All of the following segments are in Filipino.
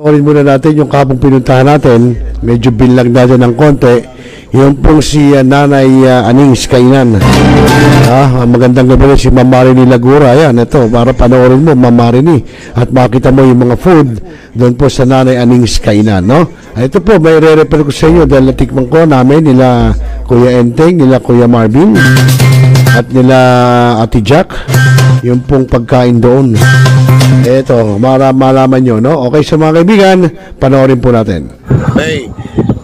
Orin muna natin yung kapong pinuntahan natin. Medyo bilang natin ng konti. Yung pong si Nanay Anings Kainan. Magandang gabi rin si Mamarini Lagura. Ayan, ito, para panoorin mo, Mamarini. At makita mo yung mga food doon po sa Nanay Anings Kainan, no? Ito po, may re-refer ko sa inyo dahil natikman ko namin nila Kuya Enteng, nila Kuya Marvin, at nila Ate Jack. Yung pong pagkain doon. Ito, malaman nyo, no? Okay, sa mga kaibigan, panoorin po natin. Hey,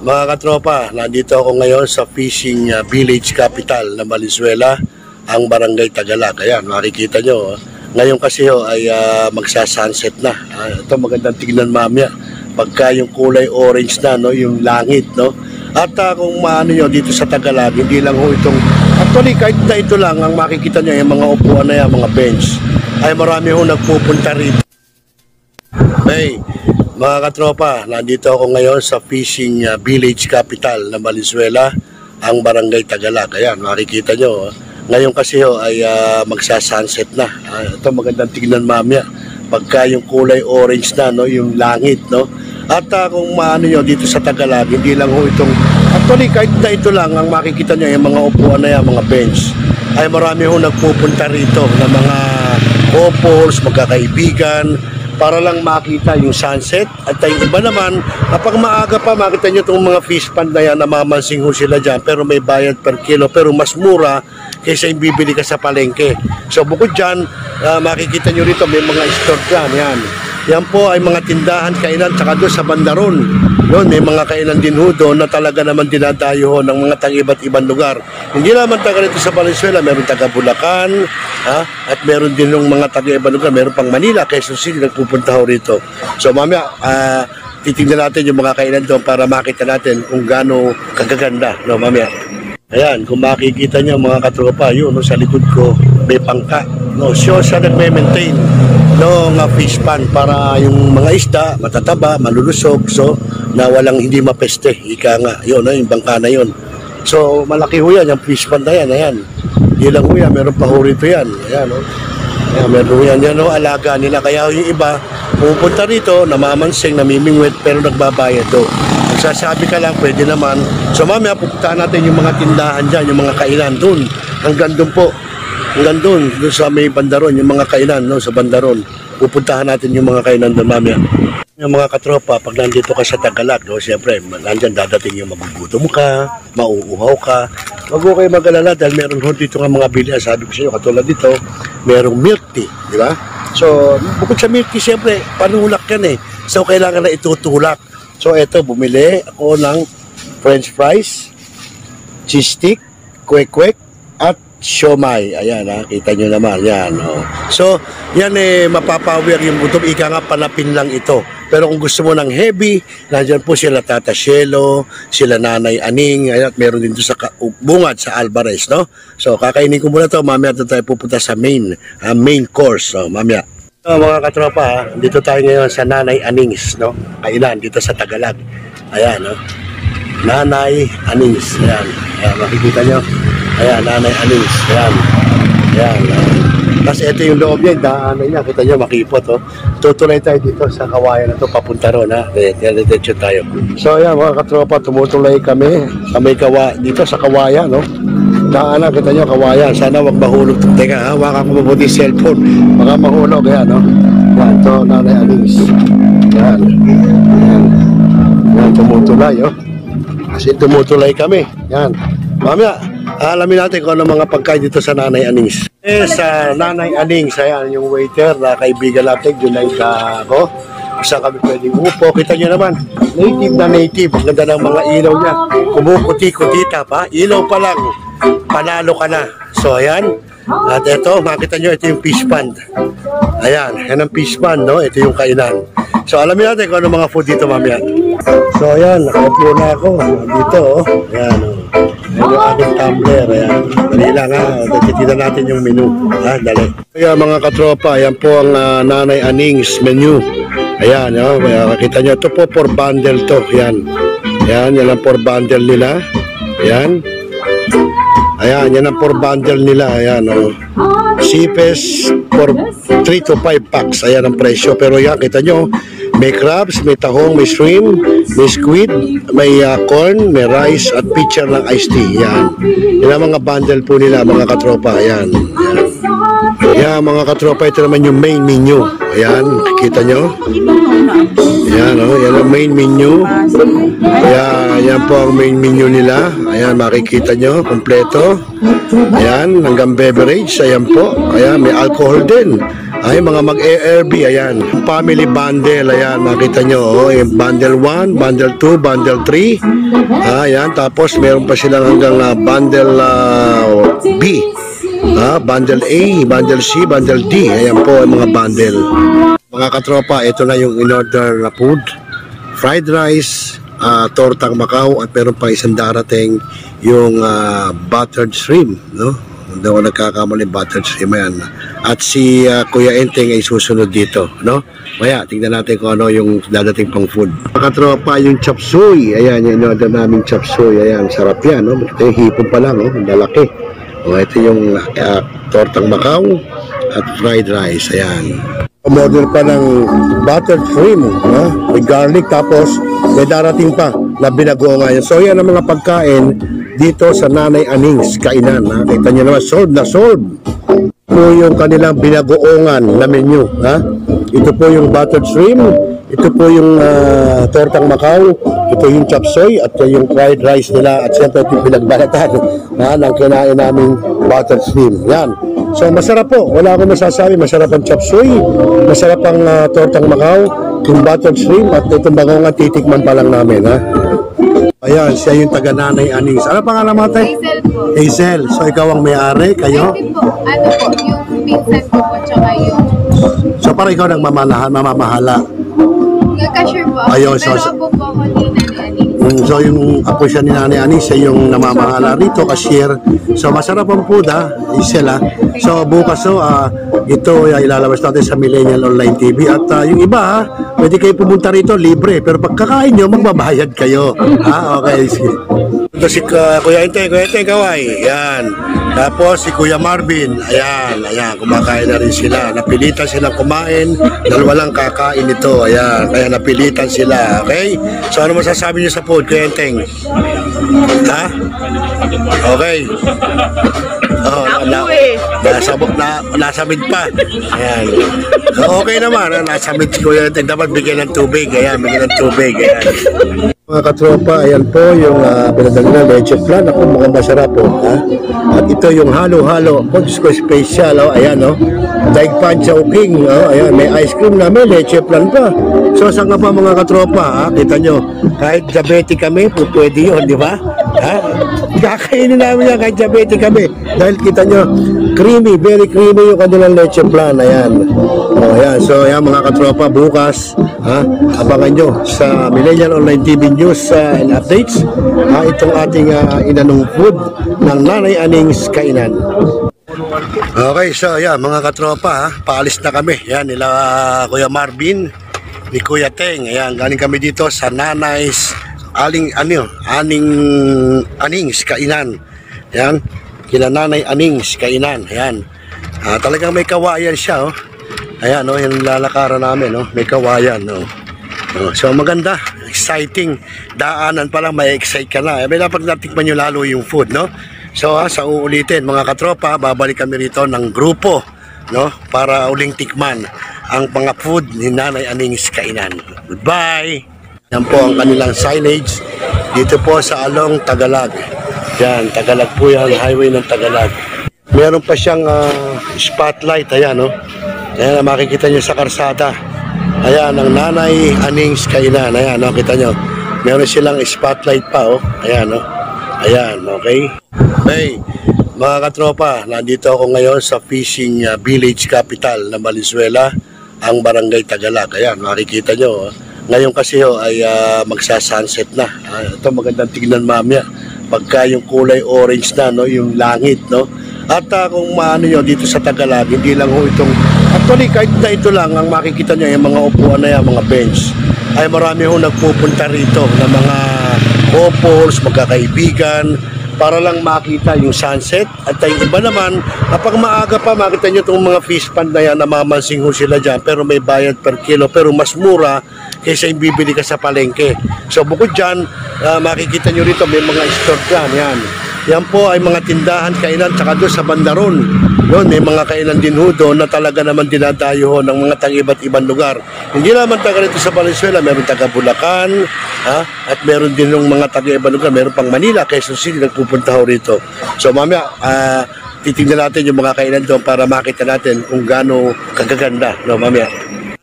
mga katropa, nandito ako ngayon sa fishing village capital ng Valenzuela, ang Barangay Tagalog. Ayan, makikita nyo. Ngayon kasi ay magsa-sunset na. Ito magandang tignan mamaya. Pagka yung kulay orange na, no? Yung langit, no? At kung maano nyo dito sa Tagalog, hindi lang ho itong, actually kahit na ito lang, ang makikita nyo, yung mga upuan na yan, mga bench, ay marami ho nagpupunta rito. Hey, mga katropa, nandito ako ngayon sa fishing village capital ng Valenzuela, ang Barangay Tagalog. Ayan, makikita nyo. Ngayon kasi ho ay magsa-sunset na. Ito magandang tignan mamaya. Pagka yung kulay orange na, no? Yung langit, no? At kung maano nyo dito sa Tagalog, hindi lang ho itong, actually kahit na ito lang, ang makikita nyo, yung mga upuan na yan, mga bench, ay marami ho nagpupunta rito na mga couples, magkakaibigan, para lang makita yung sunset. At yung iba naman, kapag maaga pa, makita nyo itong mga fish pond na yan, namamansing ho sila dyan, pero may bayad per kilo, pero mas mura kaysa yung bibili ka sa palengke. So bukod dyan, makikita nyo rito, may mga store dyan, yan. Yan po ay mga tindahan, kainan, tsaka doon sa Bandaron. Doon, may mga kainan din ho doon na talaga naman dinadayo ho ng mga tag-iba't ibang lugar. Hindi naman taga rito sa Valenzuela, meron taga Bulacan, at meron din ng mga taga-ibang lugar, meron pang Manila, Quezon City, nagpupunta ho rito. So mamaya, titignan natin yung mga kainan doon para makita natin kung gaano kagaganda, no, mamaya. Ayan, kung makikita nyo mga katropa, yun, no, sa likod ko, may pangka. No, siya nagme-maintain ng fish pond para yung mga isda matataba, malulusog, so na walang hindi mapeste, ika nga, yun, no, yung bangka na yun. So malaki ho yan, yung fish pond na yan, ayan. Hindi lang ho yan, meron pa ho rito yan, ayan, no. Ayan, meron ho yan, no, alaga nila, kaya yung iba, pupunta rito, namamansing, namimingwit, pero nagbabayad do. Magsasabi ka lang, pwede naman. So mamaya, pupuntahan natin yung mga tindahan dyan, yung mga kainan doon, hanggang doon po. Hanggang doon sa may Bandaron, yung mga kainan, no, sa Bandaron. Pupuntahan natin yung mga kainan doon mamaya. Yung mga katropa, pag nandito ka sa Tagalog, no, siyempre, nandyan dadating yung magugutom ka, mauuhaw ka. Wag mo kayo mag-alala dahil meron ho dito nga mga bilihan. Sabi ko sa inyo, katulad dito, merong milk tea, di ba? So, bukod sa milk tea, siyempre, panulak yan eh. So, kailangan na itutulak. So, eto, bumili ako ng french fries, cheese stick, kwek-kwek, at siomay. Ayan, kita nyo naman. Yan, oh. So, yan eh, mapapawir yung gutom. Ika nga, panapin lang ito. Pero kung gusto mo ng heavy, nandyan po sila Tata Shelo, sila Nanay Aning, at meron din doon sa Bungad, sa Alvarez, no? So, kakainin ko muna to. Mamaya ito tayo pupunta sa main course. So, mamaya. So, mga katropa, dito tayo ngayon sa Nanay Anings, no? Kailan, dito sa Tagalog. Ayan, no? Nanay Anings. Ayan, ayan, makikita nyo. Ayan, Nanay Anings. Ayan. Ayan. Tapos ito yung loob niya, yung daanan niya. Kita nyo, makipot. Oh. Tutuloy tayo dito sa kawayan na ito, papunta ron. Diretso tayo. So ayan, mga katropa, tumutuloy kami sa may dito sa kawayan. No? Daanan, kita nyo, kawayan. Sana wag mahulog. Teka, hawakan ko mabuti yung cellphone. Baka mahulog. Ayan, no? Ayan, ito, Nanay Anings. Ayan. Ayan. Ayan, tumutuloy. Oh. Kasi tumutuloy kami. Ayan. Mamaya, alamin natin kung ano mga pagkain dito sa Nanay Anings. Sa Nanay Anings, ayan yung waiter na kaibigan natin, Junay ka ako. Saan kami pwedeng umupo. Kita nyo naman, native na native. Ang ganda ng mga ilaw niya. Kumukuti-kutita pa. Ilaw pa lang, panalo ka na. So ayan. At ito, makita nyo, ito yung fish pond. Ayan, yan ang fish pond, no? Ito yung kainan. So alamin natin kung ano mga food dito mamaya. So ayan, nakaupo na ako. Dito, oh. Ayan, oh. Ayan yung aking tumbler, ayan. Dali lang ha, titinan natin yung menu. Dali. Ayan mga katropa, ayan po ang Nanay Anings menu. Ayan, makita nyo, ito po for bundle to. Ayan, ayan, yan ang for bundle nila. Ayan. Ayan, yan ang for bundle nila. Ayan, oh. Sipes for 3 to 5 packs. Ayan ang presyo. Pero yan, kita nyo, May crabs, may tahong, may shrimp, may squid, may corn, may rice at pitcher ng iced tea. Yan. Yan ang mga bundle po nila mga katropa. Yan. Yan mga katropa, ito naman yung main menu. Ayan, kita nyo. Ayan, yan ang main menu. Ayan, yan po ang main menu nila. Ayan, makikita nyo, kompleto. Ayan, hanggang beverage. Ayan po. Ayan, may alcohol din. Ay, mga mag-ARB, ayan. Family bundle, ayan, makita nyo. Oh, yung bundle 1, bundle 2, bundle 3. Ayan, tapos meron pa silang hanggang bundle B. Bundle A, bundle C, bundle D. Ayan po ang mga bundle. Mga katropa, ito na yung in-order na food. Fried rice, tortang Macau, at meron pa isang darating yung buttered shrimp, no? Hindi ako nagkakamali, buttered shrimp yan. At si Kuya Enteng ay susunod dito, no? Maya, tingnan natin kung ano yung dadating pang food. Mga katropa, yung chop suey. Ayan, yung in-order namin chop suey. Ayan, sarap yan, no? Ito yung hipon pa lang, no? Malaki. O, ito yung tortang Macau at fried rice. Ayan. Umorder pa ng buttered shrimp, may garlic, tapos may darating pa na binagoongan. So yan ang mga pagkain dito sa Nanay Aning's Kainan. Kita nyo naman, sold na sold po yung kanilang binagoongan na menu. Ito po yung buttered shrimp, ito po yung tortang Macau, ito yung chop suey, at yung fried rice nila, at siyempre ito yung pinagbalatan ng kinain naming buttered shrimp. Yan. So masarap po, wala akong masasabi, masarap ang chop suey, masarap ang tortang Macau, yung buttered shrimp, at itong bagongan titikman pa lang namin. Ayan, siya yung taga Nanay Aning's. Ano pangalan mo, ate? Hazel po. Hazel. So ikaw ang may-ari, kayo? Pwede po. Ano po, yung pinsan ko po, tsaka yung... So para ikaw nang mamamahala. Cashier po. Ayun, Pero so- po ako ni Nanay Aning. So yung apo siya ni Nanay Ani, siya yung namamahala rito, cashier. So masarap ang food, Hazel, So bukas ito ilalabas natin sa Millennial Online TV. At yung iba, pwede kayo pumunta rito, libre. Pero pagkakain nyo, magbabayad kayo. Okay, sige. Ito si Kuya Enteng, kaway. Yan. Tapos si Kuya Marvin, ayan, kumakain na rin sila. Napilitan silang kumain dahil walang kakain ito. Ayan, kaya napilitan sila. Okay? So ano masasabi niyo sa food, Kuya Enteng? Okay. Nasamid pa. Ayan. So, okay naman, nasamid si Kuya Enteng. Dapat bigyan ng tubig. Ayan, bigyan ng tubig. Ayan. Mga katropa, ayan po yung pinadala na leche flan. Ako, mukhang masarap po. At ito yung halo-halo. Diyos ko, special. Ayan, daig pancha uking. Ayan, may ice cream na, may leche flan pa. So, saan nga pa mga katropa? Kita nyo, kahit diabetic kami, pwede yun, di ba? Kakainin namin yan kahit diabetic kami. Dahil kita nyo, creamy, very creamy yung kanilang leche flan. Ayan. Ayan. So, ayan mga katropa, bukas, abangan nyo sa Millennial Online TV News and Updates itong ating inanong food ng Nanay Aning's Kainan. Okay, so yan mga katropa, paalis na kami. Yan nila Kuya Marvin, ni Kuya Teng. Ayan, galing kami dito sa Nanay's Aning's Kainan. Yan, kila Nanay Aning's Kainan. Ayan, talagang may kawayan siya. Ayan, yung lalakaran namin, may kawayan. So maganda, exciting. Daanan pa lang, may excite ka na. May dapat natikman nyo lalo yung food, So sa uulitin mga katropa, babalik kami rito ng grupo, para uling tikman ang mga food ni Nanay Aning's Kainan. Goodbye! Yan po ang kanilang signage dito po sa Along Tagalog. Yan, Tagalog po yan, highway ng Tagalog. Meron pa siyang spotlight, ayan, Ayan, makikita nyo sa karsada. Ayan, ang Nanay Aning's Kainan. Ayan, kita nyo. Meron silang spotlight pa, Ayan, Ayan, okay. Hey, mga katropa, nandito ako ngayon sa fishing village capital ng Valenzuela, ang Barangay Tagalog. Ayan, makikita nyo. Ngayon kasi ay magsa-sunset na. Ito magandang tignan mamaya. Pagka yung kulay orange na, yung langit, At kung maano nyo dito sa Tagalog, hindi lang itong, actually kahit na ito lang, ang makikita nyo yung mga upuan na yan, mga bench, ay marami nagpupunta rito na mga couples, magkakaibigan, para lang makita yung sunset. At yung iba naman, kapag maaga pa, makita nyo itong mga fish pond na yan, namamansin sila dyan, pero may bayad per kilo, pero mas mura kaysa yung bibili ka sa palengke. So bukod dyan, makikita nyo rito may mga store dyan. Yan po ay mga tindahan, kainan, tsaka doon sa Bandaron. Doon may mga kainan din ho doon na talaga naman dinadayo ho ng mga iba't ibang lugar. Hindi naman taga rito sa Valenzuela, meron taga Bulacan, at meron din ng mga taga ibang lugar, meron pang Manila, Quezon City, nagpupunta ho rito. So mamaya, titignan natin yung mga kainan doon para makita natin kung gaano kagaganda, no, mamaya.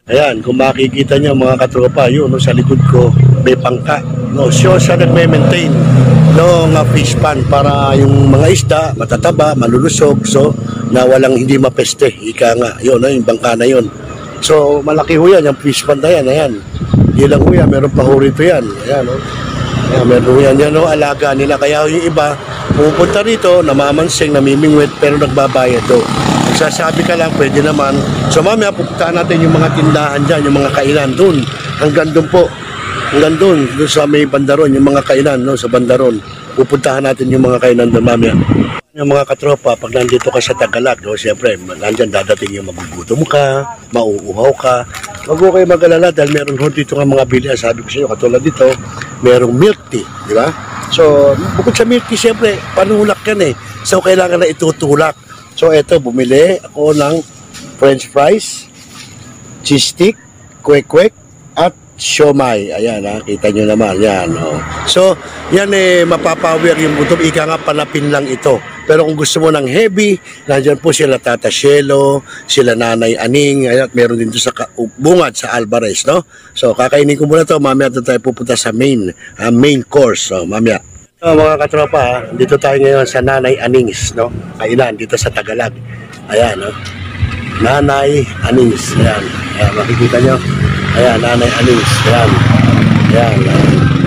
Ayan, kung makikita nyo mga katropa, yun, no, sa likod ko, may pangka. No, siya nagme-maintain ng fish pan para yung mga isda matataba, malulusog, so na walang hindi mapeste. Ika nga, yun, no, yung bangka na yun. So, malaki ho yan, yung fish pan na yan, ayan. Hindi lang ho yan, meron pa ho rito yan. Ayan, no. Ayan, meron ho yan, no, alaga nila. Kaya yung iba, pupunta rito, namamansing, namimingwit, pero nagbabayad do. Nagsasabi ka lang, pwede naman. So mamaya, pupuntahan natin yung mga tindahan dyan, yung mga kainan doon. Hanggang doon po. Hanggang doon sa may Bandaron, yung mga kainan, no, sa Bandaron. Pupuntahan natin yung mga kainan doon mamaya. Yung mga katropa, pag nandito ka sa Tagalog, no, siyempre, nandyan dadating yung magugutom ka, mauuhaw ka. Wag mo kayo mag-alala dahil meron ho dito nga mga bilihan. Sabi ko sa inyo, katulad dito, merong milk tea, di ba? So, bukod sa milk tea, siyempre, panulak yan eh. So, kailangan na itutulak. So, eto, bumili ako ng french fries, cheese stick, kwek-kwek, at siomay. Ayan, kita nyo naman. Yan, oh. So, yan eh, mapapawir yung gutom. Ika nga, palapin lang ito. Pero kung gusto mo ng heavy, nandiyan po sila Tata Shelo, sila Nanay Aning, at meron din doon sa Bungad, sa Alvarez, no? So, kakainin ko muna to. Mamaya ito tayo pupunta sa main course. So, mamaya. So, mga katropa, dito tayo ngayon sa Nanay Anings, no? Kainan, dito sa Tagalog. Ayan, no? Nanay Anings. Ayan, ayan, makikita nyo. Ayan, Nanay Anings. Ayan. Ayan.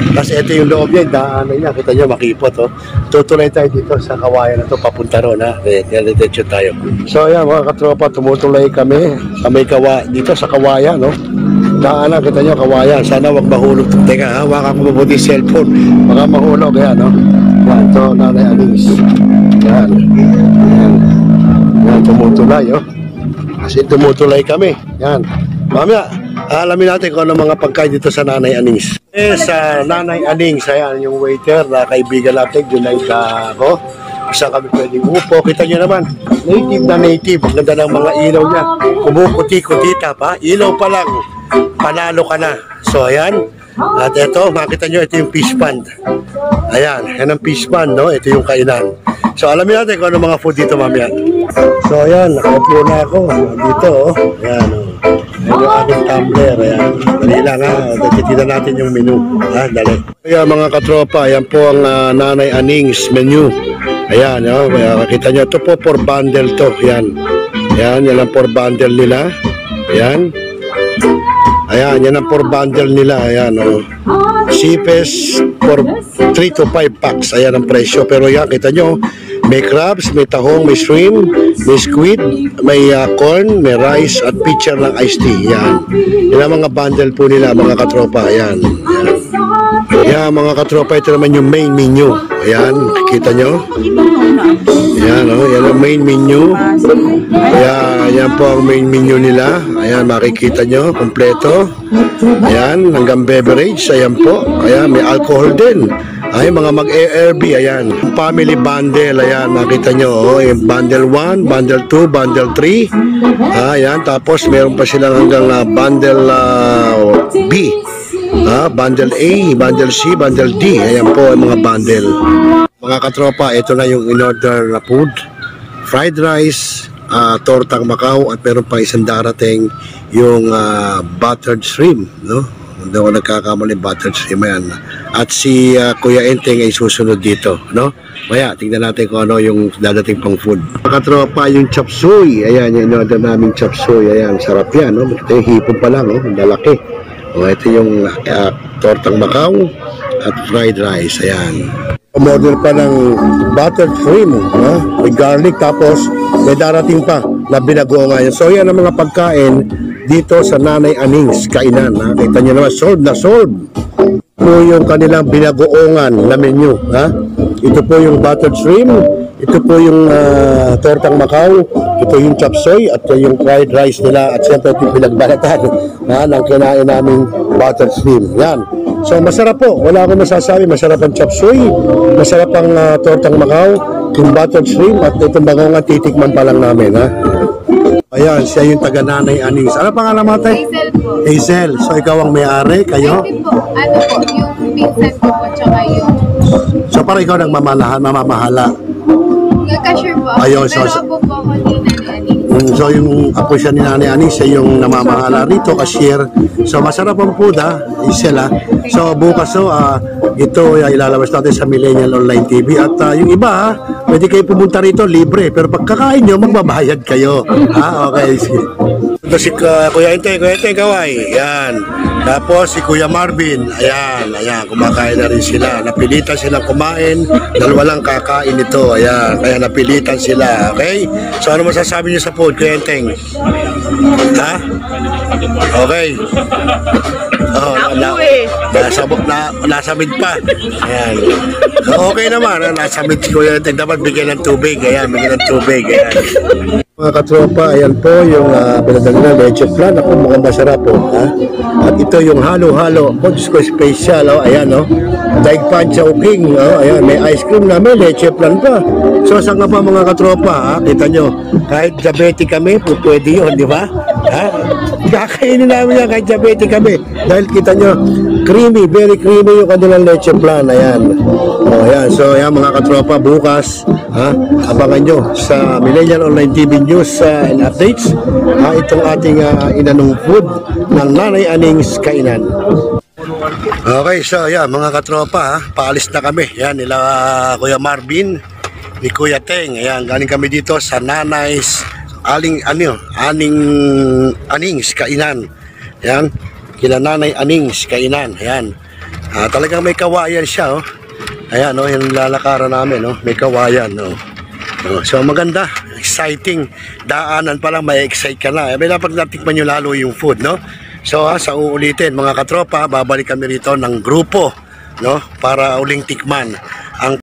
Tapos ito yung loob niya, daanan niya. Kita nyo, makipot. Oh. Tutuloy tayo dito sa kawayan na to, papunta ron. Diretso tayo. So ayan, mga katropa, tumutuloy kami sa may dito sa kawayan. No? Daanan, kita nyo, kawayan. Sana wag mahulog. Teka, hawakan ko mabuti yung cellphone. Baka mahulog. Ayan, no? Ayan, ito, Nanay Anings. Ayan. Ayan. Ayan, tumutuloy. Oh. Kasi tumutuloy kami. Ayan. Mamaya, alamin natin kung ano mga pagkain dito sa Nanay Anings. Sa Nanay Anings, ayan yung waiter na kaibigan natin, Junaid ako. Saan kami pwedeng upo. Kita nyo naman, native na native. Ang ganda ng mga ilaw niya. Kumukuti-kutita pa. Ilaw pa lang, panalo ka na. So ayan. At ito, makita nyo, ito yung fish pan. Ayan, yan ang fish pan, no? Ito yung kainan. So alamin natin kung ano mga food dito mamaya. So ayan, nakaupo na ako. Dito, oh. Ayan, oh. Ayan yung aking tumbler. Ayan. Dali lang ha. Titinan natin yung menu. Dali. Ayan mga katropa. Ayan po ang Nanay Anings menu. Ayan. Makita nyo. Ito po for bundle to. Ayan. Ayan. Yan ang for bundle nila. Ayan. Ayan. Yan ang for bundle nila. Ayan. Oh. Sipes for 3 to 5 packs. Ayan ang presyo. Pero yan. Kita nyo. May crabs, may tahong, may shrimp, may squid, may corn, may rice, at pitcher ng iced tea. Yan. Yan ang mga bundle po nila, mga katropa. Yan. Yan, mga katropa. Ito naman yung main menu. Ayan, kita nyo. Ayan, oh, yan ang main menu. Kaya, yan po ang main menu nila. Ayan, makikita nyo, kompleto. Ayan, hanggang beverage. Ayan po. Ayan, may alcohol din. Ay, mga mag-ARB, ayan. Family bundle, ayan, makita nyo, oh, yung bundle 1, bundle 2, bundle 3. Ayan, tapos meron pa silang hanggang bundle B. Bundle A, bundle C, bundle D. Ayan po ang mga bundle. Mga katropa, ito na yung in-order na food. Fried rice, tortang Macau, at meron pa isang darating yung buttered shrimp, no? Hindi ako nagkakamali, buttered shrimp yan. At si Kuya Enteng ay susunod dito, no? Maya, tingnan natin kung ano yung dadating pang food. Katropa, yung chop suey. Ayan, yung in-order namin chop suey. Ayan, sarap yan, no? Ito yung hipon pa lang, no? Malaki. O, ito yung tortang Macau at fried rice. Ayan. Umorder pa ng buttered shrimp, no? May garlic, tapos may darating pa na binagoongan. So, yan ang mga pagkain dito sa Nanay Anings kainan. Nakita nyo naman, sold na sold po yung kanilang binagoongan na menu. Ito po yung buttered shrimp, Ito po yung tortang Macau, ito yung chop suey at yung fried rice nila at siyempre ito yung pinagbalatan ng kinain naming butter shrimp. Yan. So masarap po, wala akong masasabi, masarap ang chop suey, masarap ang tortang Macau, yung butter shrimp at itong bangongan titikman pa lang namin. Ha? Ayan, siya yung taga Nanay Anings. Ano pangalan mo, ate? Hazel po. Hazel. So ikaw ang may-ari, kayo? Hindi po. Ano po, yung pinsan ko po, tsaka yung So para ikaw nang mamamahala. cashier po. Ayun, so- Pero po po ako ni Nanay Aning. So yung apo siya ni Nanay Anings, siya yung namamahala rito, cashier. So masarap ang food, ha, Hazel, ha. So bukas, so, ito ilalabas natin sa Millennial Online TV. At yung iba, ha, pwede kayo pumunta rito, libre. Pero pagkakain nyo, magbabayad kayo. Ha, okay, sige. Ito si Kuya Inteng, kaway. Yan. Tapos si Kuya Marvin, ayan, kumakain na rin sila. Napilitan silang kumain dahil walang kakain ito. Ayan, kaya napilitan sila. Okay? So ano masasabi niyo sa food, Kuya Inteng? Ha? Okay. Oh, nasa mid pa. Ayan. So, okay naman, nasa mid si Kuya Inteng. Dapat bigyan ng tubig. Ayan, bigyan ng tubig. Ayan. Mga katropa, ayan po yung pinadala na leche flan. Ako mukhang masarap po. Ha? At ito yung halo-halo. Oh, Diyos ko, special. Oh, ayan, oh. Daig pan chowking. Oh, ayan, may ice cream na, may leche flan pa. So, saan nga pa mga katropa? Ha? Kita nyo, kahit diabetic kami, pwede yun, di ba? Ha? Kakainin namin yan kahit diabetic kami. Dahil kita nyo, creamy, very creamy yung kanilang leche flan. Ayan. Oh, ayan. So, ayan mga katropa, bukas, ha? Abangan nyo sa Millennial Online TV News and Updates, itong ating inanong food ng Nanay Anings Kainan. Okay, so yan mga katropa, paalis na kami. Yan nila Kuya Marvin, ni Kuya Teng. Ayan, galing kami dito sa Nanay's Anings Kainan. Yan, kila Nanay Anings Kainan. Ayan, talagang may kawayan siya, oh. Ayan, oh, yung lalakaran namin, oh. May kawayan, oh. So maganda, exciting. Daanan pa lang, may excite ka na. May dapat natikman nyo lalo yung food, no? So sa uulitin, mga katropa, babalik kami rito ng grupo, no? Para uling tikman